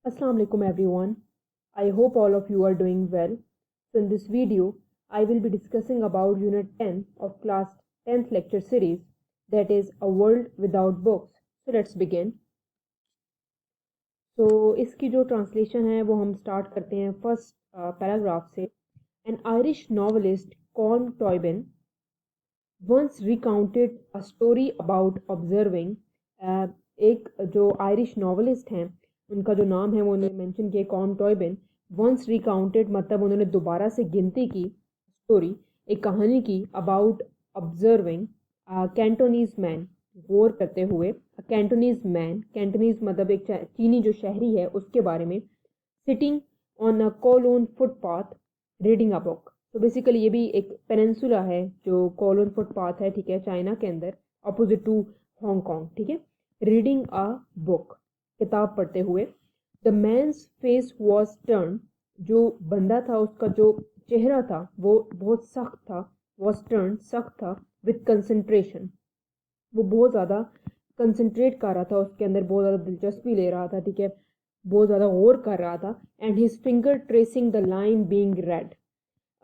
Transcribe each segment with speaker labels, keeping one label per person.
Speaker 1: Assalamu alaikum everyone. I hope all of you are doing well. So in this video, I will be discussing about Unit 10 of class 10th lecture series, that is A World Without Books. So let's begin. So इसकी जो translation है वो हम start करते हैं first paragraph से. An Irish novelist Colm Toibin once recounted a story about observing. एक जो Irish novelist हैं उनका जो नाम है वो उन्होंने मेंशन किया, कॉम टॉयबिन. वंस रिकाउंटेड मतलब उन्होंने दोबारा से गिनती की, स्टोरी एक कहानी की, अबाउट ऑब्जर्विंग कैंटोनीज मैन, गौर करते हुए. कैंटोनीज मैन, कैंटोनीज मतलब एक चीनी जो शहरी है उसके बारे में. Sitting on a colon footpath reading a book. तो बेसिकली ये भी एक पेनिनसुला है जो कोलोन फुटपाथ है, ठीक है, चाइना के अंदर, अपोजिट टू हांगकॉन्ग, ठीक है. रीडिंग अ बुक, किताब पढ़ते हुए. The man's face was turn, जो बंदा था उसका जो चेहरा था वो बहुत सख्त था. वॉज टर्न, सख्त था. विथ कंसंट्रेशन, वो बहुत ज़्यादा कंसंट्रेट कर रहा था, उसके अंदर बहुत ज़्यादा दिलचस्पी ले रहा था, ठीक है, बहुत ज़्यादा गौर कर रहा था. And his finger tracing the line being red,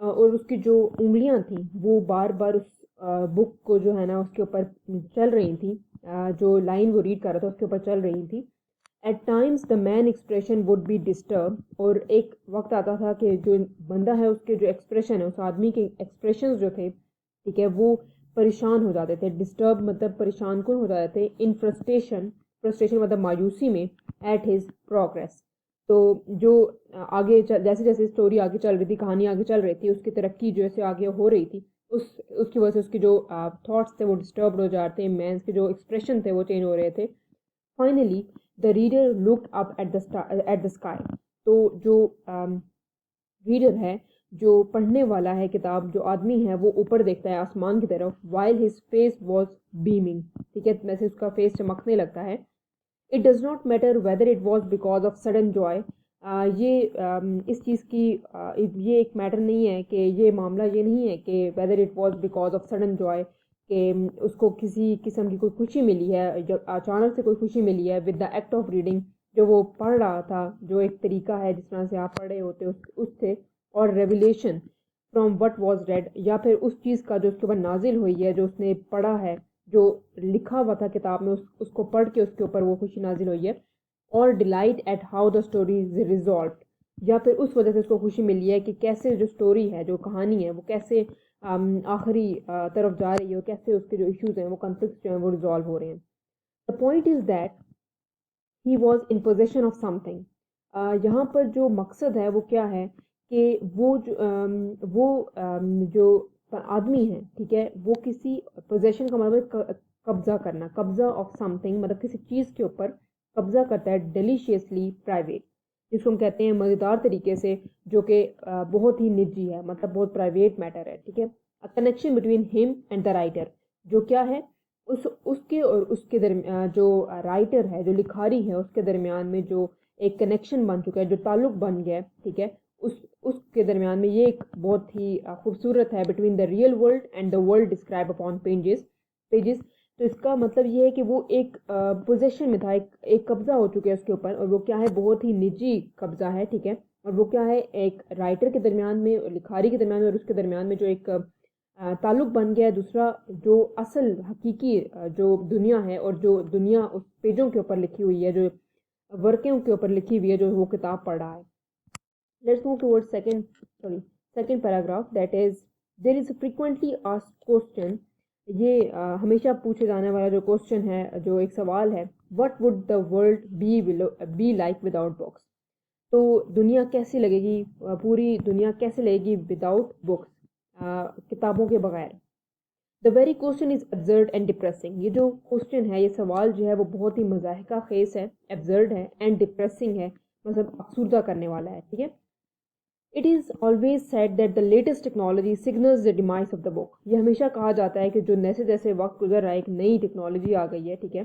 Speaker 1: और उसकी जो उंगलियां थी वो बार बार उस बुक को जो है ना उसके ऊपर चल रही थी, जो लाइन वो रीड कर रहा था उसके ऊपर चल रही थी. At times the man expression would be disturb, और एक वक्त आता था कि जो बंदा है उसके जो एक्सप्रेशन है, उस आदमी के एक्सप्रेशन जो थे, ठीक है, वो परेशान हो जाते थे. डिस्टर्ब मतलब परेशान कौन हो जाते थे. इन फ्रस्ट्रेशन, फ्रस्ट्रेशन मतलब मायूसी में. एट हिज प्रोग्रेस, तो जो आगे जैसे जैसे स्टोरी आगे चल रही थी, कहानी आगे चल रही थी, उसकी तरक्की जैसे आगे हो रही थी, उसकी वजह से उसके जो थॉट्स थे वो डिस्टर्ब हो जाते हैं, मैंस के जो एक्सप्रेशन थे वो चेंज हो रहे थे. Finally the reader looked up at the sky, तो जो रीडर है, जो पढ़ने वाला है किताब, जो आदमी है वो ऊपर देखता है आसमान की तरफ. While his face was beaming, ठीक है, वैसे उसका फेस चमकने लगता है. It does not matter whether it was because of sudden Joy, ये इस चीज़ की ये एक मैटर नहीं है कि ये मामला ये नहीं है कि whether it was because of sudden Joy, कि उसको किसी किस्म की कोई खुशी मिली है, जब अचानक से कोई खुशी मिली है. With the act of reading, जो वो पढ़ रहा था, जो एक तरीका है जिस तरह से आप पढ़ रहे होते उससे. और revelation from what was red, या फिर उस चीज़ का जो उसके ऊपर नाजिल हुई है, जो उसने पढ़ा है, जो लिखा हुआ था किताब में, उसको पढ़ के उसके ऊपर वो खुशी नाजिल हुई है. और delight at how the story is resolve, या फिर उस वजह से उसको खुशी मिली है कि कैसे जो स्टोरी है, जो कहानी है, वो कैसे आखिरी तरफ जा रही है, कैसे उसके जो इश्यूज हैं, वो कॉन्फ्लिक्ट जो हैं वो रिजॉल्व हो रहे हैं. The point is that he was in possession of something. यहाँ पर जो मकसद है वो क्या है कि जो आदमी है, ठीक है, वो किसी पोजेशन का मतलब कब्जा करना, कब्जा ऑफ समथिंग मतलब किसी चीज़ के ऊपर कब्जा करता है. डिलीशियसली प्राइवेट, जिसको हम कहते हैं मज़ेदार तरीके से, जो कि बहुत ही निजी है, मतलब बहुत प्राइवेट मैटर है, ठीक है. A connection between him and the writer, जो क्या है उसके और उसके दरमियान, जो राइटर है, जो लिखारी है, उसके दरमियान में जो एक कनेक्शन बन चुका है, जो ताल्लुक बन गया है, ठीक है, उसके दरमियान में ये एक बहुत ही खूबसूरत है. Between the real world and the world describe upon pages. तो इसका मतलब ये है कि वो एक पोजेशन में था, एक कब्जा हो चुका है उसके ऊपर, और वो क्या है, बहुत ही निजी कब्जा है, ठीक है. और वो क्या है, एक राइटर के दरमियान में, लिखारी के दरमियान में, और उसके दरमियान में जो एक ताल्लुक बन गया है. दूसरा जो असल हकीकी जो दुनिया है, और जो दुनिया उस पेजों के ऊपर लिखी हुई है, जो वर्कों के ऊपर लिखी हुई है, जो वो किताब पढ़ रहा है. Let's move towards second paragraph, that is there is frequently asked question. ये हमेशा पूछे जाने वाला जो क्वेश्चन है, जो एक सवाल है. What would the world be like without books, तो दुनिया कैसी लगेगी, पूरी दुनिया कैसे लगेगी विदाउट बुक्स, किताबों के बगैर. The very question is absurd and depressing, ये जो क्वेश्चन है, ये सवाल जो है वो बहुत ही मजाहिका खेस है, एब्सर्ड है, एंड डिप्रेसिंग है, मतलब अफसुर्दा करने वाला है, ठीक है. It is always said that the latest technology signals the demise of the book, ये हमेशा कहा जाता है कि जो जैसे जैसे वक्त गुजर रहा है, एक नई टेक्नोलॉजी आ गई है, ठीक है.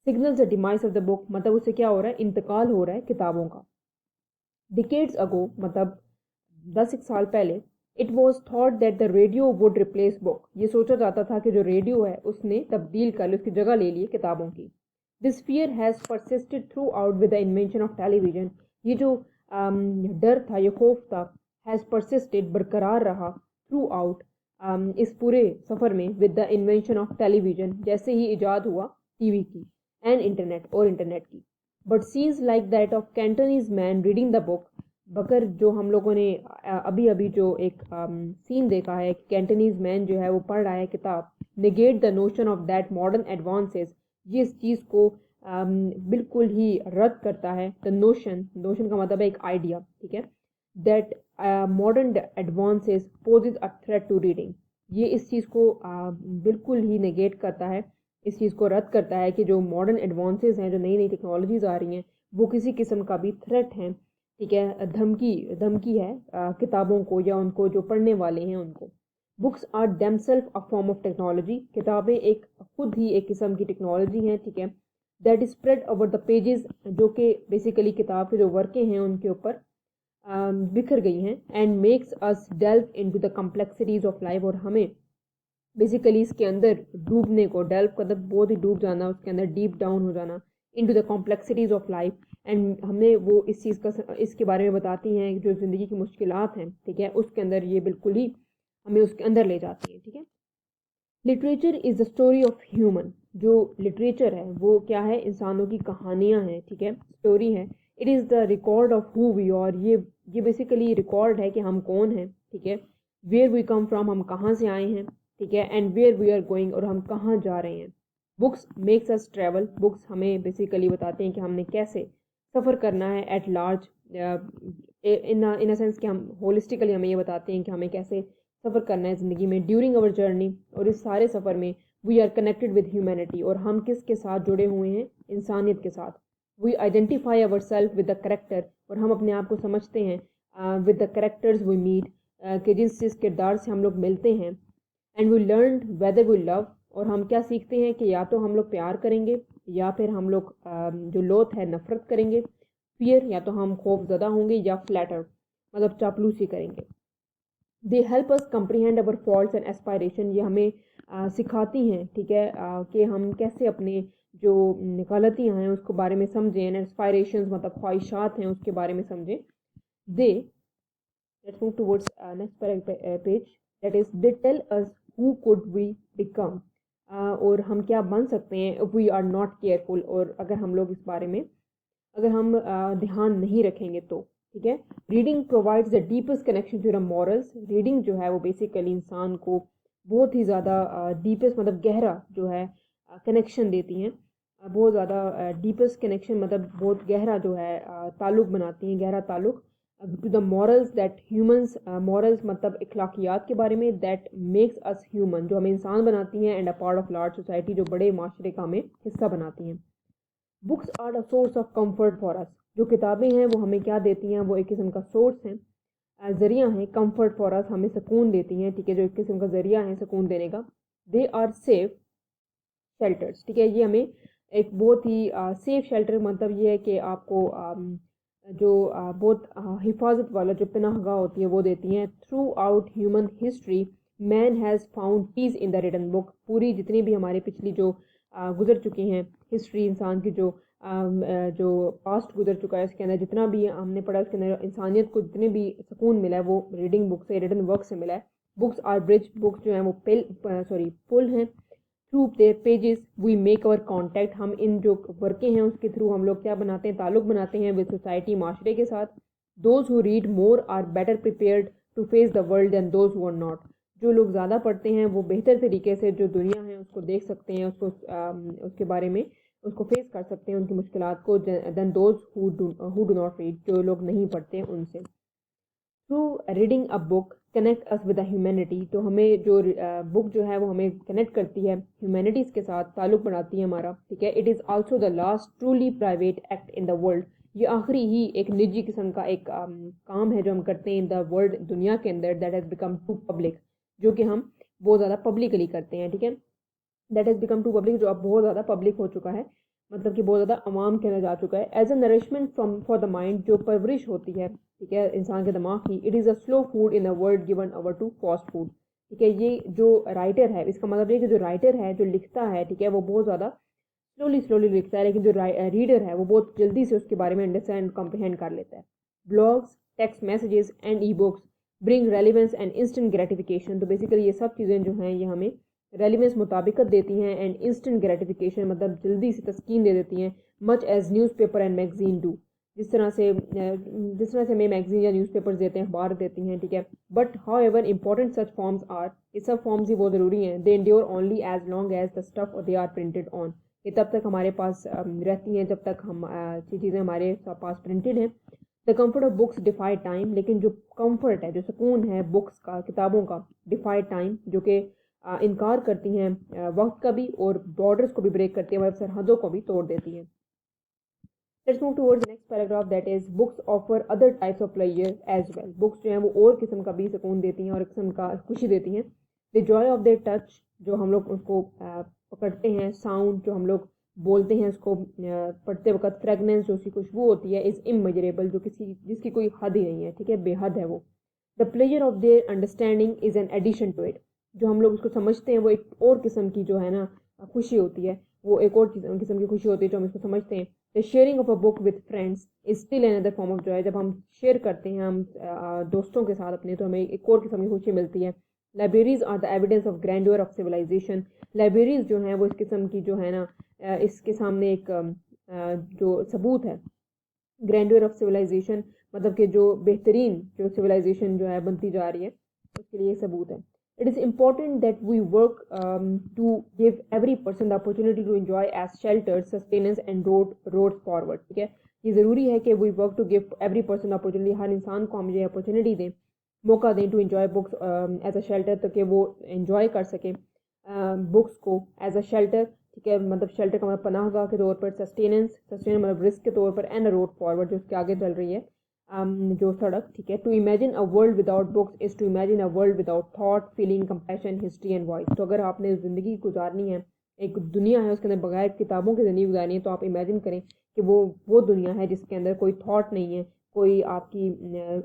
Speaker 1: Signals the demise of the book मतलब उससे क्या हो रहा है, इंतकाल हो रहा है किताबों का. डिकेड्स अगो मतलब 10 साल पहले, it was thought that the radio would replace book, ये सोचा जाता था कि जो रेडियो है उसने तब्दील कर ली, उसकी जगह ले ली किताबों की. This fear has persisted through out with the invention of television. ये जो डर था, ये खौफ था, हैज़ परसिस्टेड, बरकरार रहा, थ्रू आउट, इस पूरे सफ़र में, with the invention of television, जैसे ही इजाद हुआ टीवी की, एंड इंटरनेट, और इंटरनेट की. But scenes like that of Cantonese man reading the book, बकर जो हम लोगों ने अभी अभी जो एक सीन देखा है, कैंटोनीज मैन जो है वो पढ़ रहा है किताब, negate the notion of that modern advances, ये इस चीज़ को बिल्कुल ही रद्द करता है. द नोशन का मतलब है एक आइडिया, ठीक है, that modern advances poses a threat to reading. ये इस चीज़ को बिल्कुल ही नेगेट करता है, इस चीज़ को रद्द करता है कि जो मॉडर्न एडवांसेस हैं, जो नई नई टेक्नोलॉजीज़ आ रही हैं, वो किसी किस्म का भी थ्रेट हैं, ठीक है, धमकी है किताबों को या उनको जो पढ़ने वाले हैं उनको. Books are themselves a form of technology, किताबें एक खुद ही एक किस्म की टेक्नोलॉजी हैं, ठीक है, that is spread over the pages, जो कि बेसिकली किताब के जो वर्कें हैं उनके ऊपर बिखर गई हैं, and makes us delve into the complexities of life, और हमें बेसिकली इसके अंदर डूबने को, डेल्व का मतलब बहुत ही डूब जाना, उसके अंदर डीप डाउन हो जाना, into the complexities of life, and हमें वो इस चीज़ का, इसके बारे में बताती हैं जो ज़िंदगी की मुश्किलात हैं, ठीक है, उसके अंदर ये बिल्कुल ही हमें उसके अंदर ले जाती हैं, ठीक है. Literature is the story of human, जो लिटरेचर है वो क्या है, इंसानों की कहानियाँ हैं, ठीक है, स्टोरी है. It is the record of who we are, ये बेसिकली रिकॉर्ड है कि हम कौन हैं, ठीक है, वेयर वी कम फ्रॉम, हम कहाँ से आए हैं, ठीक है, and where we are going, और हम कहाँ जा रहे हैं. Books makes us travel, books हमें बेसिकली बताते हैं कि हमने कैसे सफ़र करना है at large, in a sense कि हम होलिस्टिकली हमें ये बताते हैं कि हमें कैसे सफ़र करना है ज़िंदगी में. ड्यूरिंग आवर जर्नी, और इस सारे सफ़र में we are connected with humanity, और हम किसके साथ जुड़े हुए हैं, इंसानियत के साथ. We identify our self with the character, और हम अपने आप को समझते हैं with the characters we meet, कि जिस किरदार से हम लोग मिलते हैं. And we learn whether we love, और हम क्या सीखते हैं कि या तो हम लोग प्यार करेंगे, या फिर हम लोग जो लोथ है नफ़रत करेंगे. फियर, या तो हम खौफ ज़दा होंगे, या फ्लैटर मतलब चापलूसी करेंगे. They help us comprehend our faults and aspiration, ये हमें सिखाती हैं, ठीक है, कि हम कैसे अपने जो गलतियाँ हैं उसको बारे में समझें, एंड एस्पायरेशंस मतलब ख्वाहिशात हैं उसके बारे में समझें. दे, let's move towards next page, that is they tell us who could we become, और हम क्या बन सकते हैं if we are not careful, और अगर हम लोग इस बारे में, अगर हम ध्यान नहीं रखेंगे तो, ठीक है. Reading provides the deepest connection to the morals, reading जो है वो बेसिकली इंसान को बहुत ही ज़्यादा डीपेस्ट मतलब गहरा जो है कनेक्शन देती हैं, बहुत ज़्यादा डीपेस्ट कनेक्शन मतलब बहुत गहरा जो है ताल्लुक़ बनाती हैं, गहरा ताल्लुक़ to the morals that humans, morals मतलब अखलाकियात के बारे में, दैट मेक्स अस ह्यूमन, जो हमें इंसान बनाती हैं, and a part of large society, जो बड़े माशरे का हमें हिस्सा बनाती हैं. Books are a source of comfort for us, जो किताबें हैं वो हमें क्या देती हैं, वो एक किस्म का सोर्स है, ज़रिया है, कंफर्ट फॉर अस, हमें सुकून देती हैं, ठीक है, जो एक किस्म का ज़रिया है सुकून देने का. दे आर सेफ शेल्टर्स, ठीक है, ये हमें एक बहुत ही सेफ शेल्टर मतलब ये है कि आपको जो बहुत हिफाजत वाला जो पनाहगाह होती है वो देती हैं. Throughout human history man has found peace in the written book, पूरी जितनी भी हमारी पिछली जो गुजर चुकी हैं हिस्ट्री, इंसान की जो पास्ट गुजर चुका है उसके अंदर जितना भी हमने पढ़ा उसके अंदर इंसानियत को जितने भी सुकून मिला है वो रीडिंग बुक से, रिटन वर्क से मिला है. बुक्स आर ब्रिज, बुक्स जो हैं वो पुल हैं. Through their pages we make our contact, हम इन जो वर्कें हैं उसके थ्रू हम लोग क्या बनाते हैं, ताल्लुक़ बनाते हैं विद सोसाइटी, माशरे के साथ. Those who read more are better prepared to face the world than those who are not, जो लोग ज़्यादा पढ़ते हैं वो बेहतर तरीके से जो दुनिया है उसको देख सकते हैं, उसको उसके बारे में उसको फेस कर सकते हैं, उनकी मुश्किलात को, then those who do not read, जो लोग नहीं पढ़ते उनसे. Through reading a book connect us with the humanity, तो हमें जो बुक जो है वो हमें कनेक्ट करती है ह्यूमैनिटीज़ के साथ, ताल्लुक़ बनाती है हमारा, ठीक है. It is also the last truly private act in the world, ये आखिरी ही एक निजी किस्म का एक काम है जो हम करते हैं इन द वर्ल्ड, दुनिया के अंदर, that has become to public, जो कि हम बहुत ज़्यादा पब्लिकली करते हैं, ठीक है. That has become to public, जो अब बहुत ज़्यादा पब्लिक हो चुका है, मतलब कि बहुत ज़्यादा अवाम के अंदर जा चुका है. As a nourishment from for the mind, जो परवरिश होती है, ठीक है, इंसान के दिमाग की. It is a slow food in a world given over to fast food, ठीक है. ये जो राइटर है, इसका मतलब ये कि जो राइटर है जो लिखता है, ठीक है, वो बहुत ज़्यादा स्लोली लिखता है, लेकिन जो रीडर है वो बहुत जल्दी से उसके बारे में अंडरस्टैंड कॉम्प्रिहेंड कर लेता है. Blogs, text messages and e books bring relevance and instant gratification. तो बेसिकली ये सब चीज़ें जो हैं ये हमें रेलिवेंस मुताबिकत देती हैं एंड इंस्टेंट ग्रेटिफिकेशन मतलब जल्दी से तस्कीन दे देती हैं, much as newspaper and magazine do. जिस तरह से हमें मैगजीन या न्यूज़ पेपर्स देते हैं, अखबार देती हैं, ठीक है. But however important such forms are, ये सब फॉर्म्स ही बहुत ज़रूरी हैं. They endure only as long as the stuff they are printed on. ये तब तक हमारे पास रहती हैं जब तक हम ये चीज़ें हमारे पास प्रिंटेड हैं. The comfort of books defy time. लेकिन जो कम्फर्ट है, जो सुकून है बुक्स का, किताबों का, डिफाई टाइम, जो कि इनकार करती हैं वक्त का भी और बॉर्डर्स को भी ब्रेक करती हैं, मतलब सरहदों को भी तोड़ देती हैं. Let's move towards the next paragraph, that is books offer other types of pleasure as well. Books जो हैं वो और किस्म का भी सुकून देती हैं और किस्म का खुशी देती हैं. The Joy of their touch, जो हम लोग उसको पकड़ते हैं, साउंड जो हम लोग बोलते हैं उसको पढ़ते वक्त, फ्रेगनेंस जो उसकी खुशबू होती है, इज़ इमेजरेबल, जो जिसकी कोई हद ही नहीं है, ठीक है, बेहद है वो. The pleasure of their understanding is an addition to it. जो हम लोग उसको समझते हैं वो एक और किस्म की जो है ना खुशी होती है, वो एक और किस्म की खुशी होती है जो हम इसको समझते हैं. The sharing of a book with friends is still another form of Joy. जब हम शेयर करते हैं हम दोस्तों के साथ अपने, तो हमें एक और किस्म की खुशी मिलती है. Libraries are the evidence of grandeur of civilization. Libraries जो हैं वो इस किस्म की जो है ना इसके सामने एक जो सबूत है ग्रैंडर ऑफ सिविलाइजेशन, मतलब कि जो बेहतरीन जो सिविलाइजेशन जो है बनती जा रही है उसके लिए सबूत है. It is important that we work to give every person the opportunity to enjoy as sheltered, sustenance and roads forward. ठीक है, ये ज़रूरी है कि we work to give every person the opportunity, हर इंसान को हम ये अपॉर्चुनिटी दें, मौका दें to enjoy books as a shelter, तो कि वो enjoy कर सकें बुक्स को as a shelter. ठीक है, मतलब शेल्टर का मतलब पनाहगाह के तौर पर, सस्टेनेंस मतलब रिस्क के तौर पर, एंड रोड फॉरवर्ड जो उसके आगे चल रही है जो सड़क. ठीक है, to imagine a world without books is to imagine a world without thought, feeling, compassion, history and voice. तो अगर आपने ज़िंदगी गुजारनी है, एक दुनिया है उसके अंदर बगैर किताबों की ज़िंदगी गुजारनी है, तो आप इमेजिन करें कि वो दुनिया है जिसके अंदर कोई थॉट नहीं है, कोई आपकी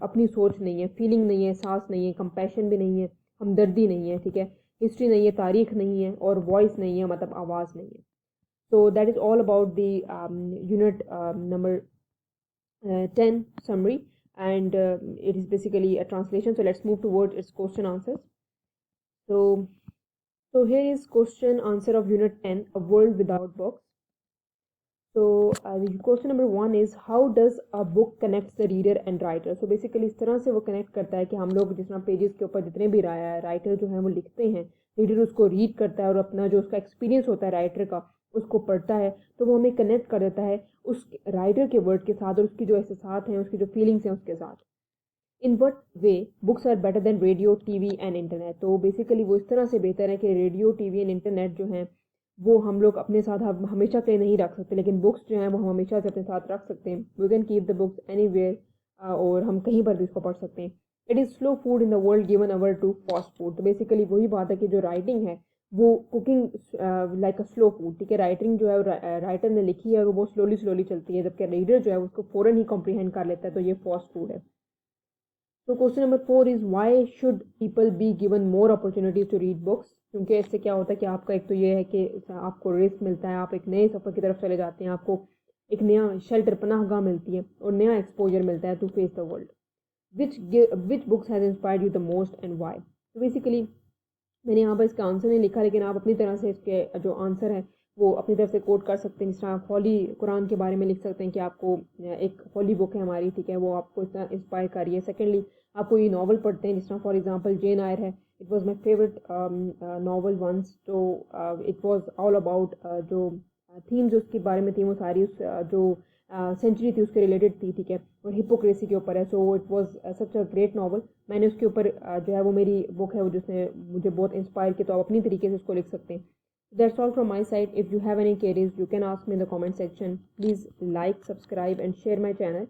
Speaker 1: अपनी सोच नहीं है, फीलिंग नहीं है, एहसास नहीं है, कंपैशन भी नहीं है, हमदर्दी नहीं है, ठीक है, हिस्ट्री नहीं है, तारीख नहीं है, और वॉइस नहीं है, मतलब आवाज़ नहीं है. So that is all about the unit number 10 summary, and it is basically a translation. So let's move towards its question answers. So here is question answer of unit 10, a world without books. So the question number 1 is how does a book connects the reader and writer. So basically इस तरह से वो connect करता है कि हम लोग जिस तरह पेजेस के ऊपर जितने भी राइटर जो हैं वो लिखते हैं, रीडर उसको रीड करता है और अपना जो उसका एक्सपीरियंस होता है राइटर का उसको पढ़ता है, तो वो हमें कनेक्ट कर देता है उस राइटर के वर्ड के साथ और उसकी जो एहसास हैं, उसकी जो फीलिंग्स हैं उसके साथ. In what way books are better than radio, TV and internet. तो बेसिकली वो इस तरह से बेहतर है कि रेडियो, टीवी एंड इंटरनेट जो हैं वो हम लोग अपने साथ हमेशा के लिए नहीं रख सकते, लेकिन बुक्स जो हैं वो हम हमेशा से अपने साथ रख सकते हैं. We can keep the books anywhere, और हम कहीं पर भी इसको पढ़ सकते हैं. It is slow food in the world given over to fast food. तो बेसिकली वही बात है कि जो राइटिंग है वो cooking like a slow food. ठीक है, राइटिंग जो है राइटर ने लिखी है और वो बहुत स्लोली चलती है, जबकि रीडर जो है उसको फ़ौरन ही कॉम्प्रीहेंड कर लेता है, तो ये फास्ट फूड है. तो question number 4 is why should people be given more opportunities to read books. क्योंकि इससे क्या होता है कि आपका एक तो ये है कि आपको रिस्क मिलता है, आप एक नए सफ़र की तरफ चले जाते हैं, आपको एक नया शेल्टर पनाहगाह मिलती है और नया एक्सपोजर मिलता है to face the world. Which books has inspired you the most and why. तो बेसिकली मैंने यहाँ पर इसका आंसर नहीं लिखा, लेकिन आप अपनी तरह से इसके जो आंसर है वो अपनी तरफ से कोट कर सकते हैं. जिस तरह आप होली कुरान के बारे में लिख सकते हैं कि आपको एक होली बुक है हमारी, ठीक है, वो आपको इस तरह इंस्पायर कर रही है. सेकेंडली आप कोई नावल पढ़ते हैं, जिस तरह फॉर एग्जांपल जेन आयर है, it was my favourite novel once. तो इट वाज ऑल अबाउट जो थीम्स उसके बारे में थी वो सारी उस जो सेंचुरी थी उसके रिलेटेड थी, ठीक है, और हिपोक्रेसी के ऊपर है. So it was such a great novel. मैंने उसके ऊपर जो है वो मेरी बुक है वो जिसने मुझे बहुत इंस्पायर किया, तो आप अपनी तरीके से उसको लिख सकते हैं. That's all from my side. If you have any queries, you can ask me in the comment section. Please like, subscribe and share my channel.